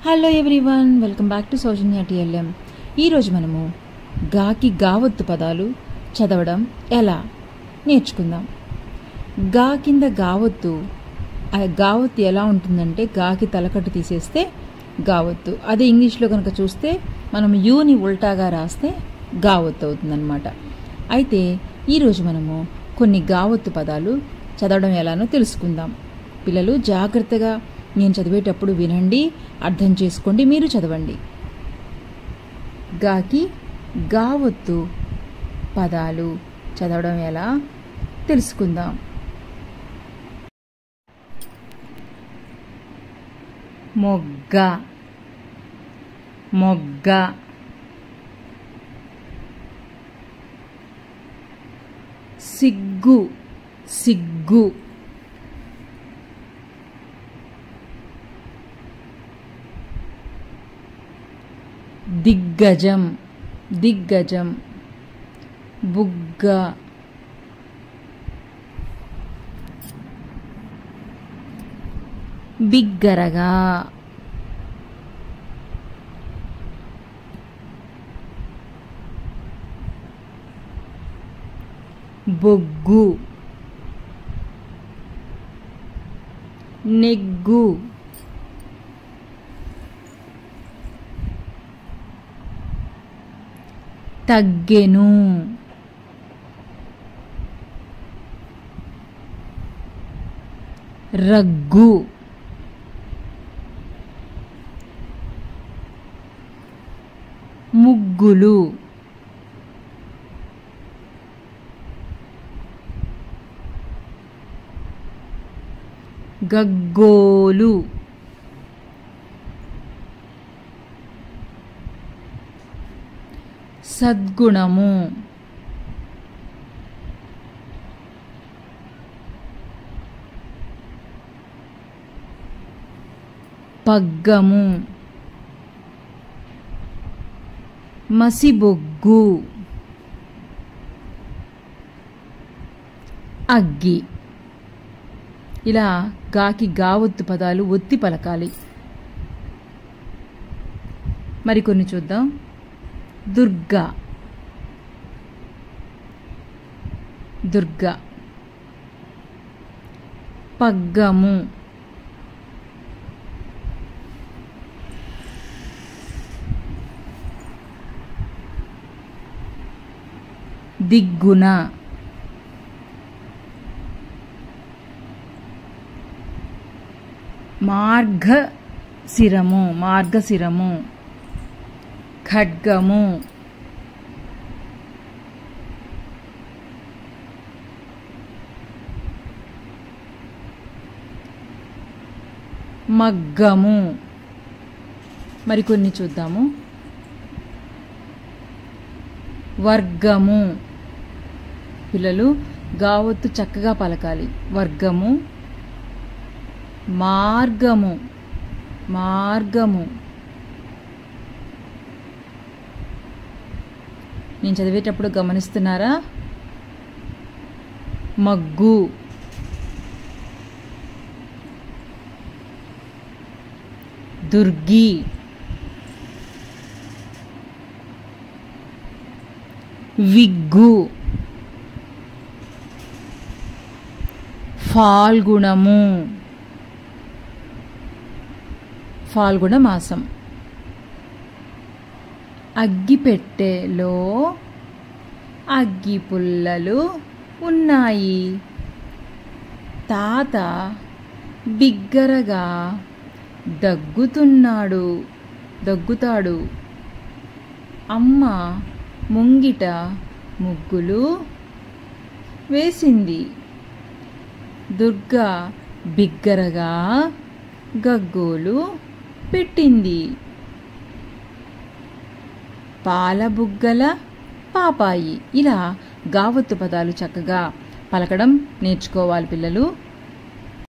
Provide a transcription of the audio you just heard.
Hello everyone, welcome back to Soujanya TLM. ఈరోజు మనము గాకి గావత్తు పదాలు చదవడం ఎలా నేర్చుకుందాం. గా కింద గావత్తు, గావత్తు ఎలా ఉంటుందంటే గాకి తలకట్టు తీసేస్తే గావత్తు. అదే ఇంగ్లీష్లో కనుక చూస్తే మనం యూని ఉల్టాగా రాస్తే గావత్తు అవుతుందన్నమాట. అయితే ఈరోజు మనము కొన్ని గావత్తు పదాలు చదవడం ఎలానో తెలుసుకుందాం. పిల్లలు జాగ్రత్తగా నేను చదివేటప్పుడు వినండి, అర్థం చేసుకోండి, మీరు చదవండి. గాకి గావత్తు పదాలు చదవడం ఎలా తెలుసుకుందాం. మొగ్గ, మొగ్గ. సిగ్గు, సిగ్గు. దిగ్గజం, దిగ్గజం. బుగ్గ, బిగ్గరగా. బొగ్గు, నెగ్గు. తగ్గెను, రగ్గు. ముగ్గులు, గగ్గోలు. సద్గుణము, పగ్గము. మసిబొగ్గు, అగ్గి. ఇలా గాకి గావత్తు పదాలు ఒత్తి పలకాలి. మరికొన్ని చూద్దాం. దుర్గా, దుర్గా. పగ్గము, దిగ్గున. మార్గశిరము, మార్గశిరము. ఖడ్గము, మగ్గము. మరికొన్ని చూద్దాము. వర్గము. పిల్లలు గావత్తు చక్కగా పలకాలి. వర్గము. మార్గము, మార్గము. నేను చదివేటప్పుడు గమనిస్తున్నారా? మగ్గు, దుర్గి. విగ్గు, ఫాల్గుణము, ఫాల్గుణ మాసం. అగ్గిపెట్టెలో అగ్గి పుల్లలు ఉన్నాయి. తాత బిగ్గరగా దగ్గుతాడు. అమ్మ ముంగిట ముగ్గులు వేసింది. దుర్గా బిగ్గరగా గగ్గోలు పెట్టింది. పాలబుగ్గల పాపాయి. ఇలా గావత్తు పదాలు చక్కగా పలకడం నేర్చుకోవాలి పిల్లలు.